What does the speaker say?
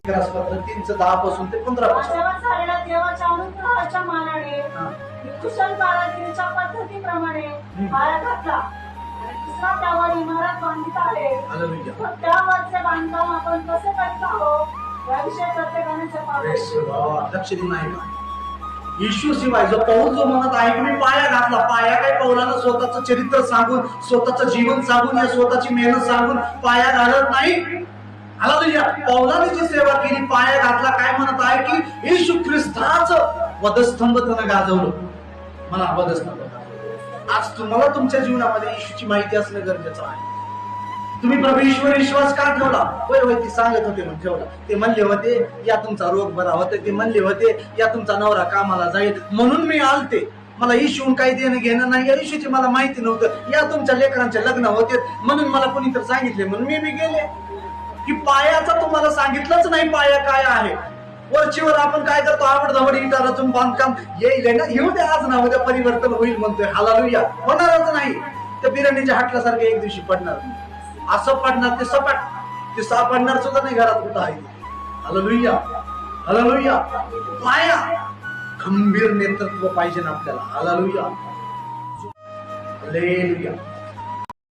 पत्र 3:10 पासून ते 15 पासून झालेल्या देवाच्या अनुग्रहाच्या मानाने कुशल कारागिरीच्या पद्धतीप्रमाणे पाया घातला आणि दुसरा त्यावर इमारत बांधित आहे. त्यावरचे बांधकाम आपण कसे करीत आहोत याविषयी प्रत्येकाने लक्ष देऊन आहे का? येशू शिवाय जो पौल जो म्हणत आहे की मी पाया घातला, पाया काय पौलानं स्वतःचं चरित्र सांगून, स्वतःचं जीवन सांगून, या स्वतःची मेहनत सांगून पाया घालत नाही. हालेलुया. पौलाने जी सेवा केली, पाया घातला. काय म्हणत आहे की येशू ख्रिस्ताचं वधस्तंभ त्यानं गाजवलं. मला वधस्तंभ. आज तुम्हाला तुमच्या जीवनामध्ये येशूची माहिती असणं गरजेचं आहे. तुम्ही प्रभू ईश्वर विश्वास का ठेवला? होय होय, ते सांगत होते म्हणून ठेवला. ते म्हणले होते या तुमचा रोग बरा होता, ते म्हणले होते या तुमचा नवरा कामाला जाईल म्हणून मी आलते. मला येशून काही देणं घेणं नाही, या येशूची मला माहिती नव्हतं. या तुमच्या लेकरांचे लग्न होते म्हणून मला कोणी तर सांगितले म्हणून मी बी गेले. की पायाचा तुम्हाला सांगितलंच नाही पाया काय आहे. वरचीवर आपण काय करतो, आवड इटा रचून बांधकाम येईल ना, येऊ द्या आज ना उद्या परिवर्तन होईल म्हणतोय. हालेलुया. होणारच नाही. त्या बिर्याणीच्या हाटल्यासारखं एक दिवशी पडणार नाही. असं पडणार ते सपाट, ते सापडणार सुद्धा नाही घरात कुठं आहे. हालेलुया. हालेलुया. पाया खंबीर नेतृत्व पाहिजे ना आपल्याला. हालेलुया. हालेलुया.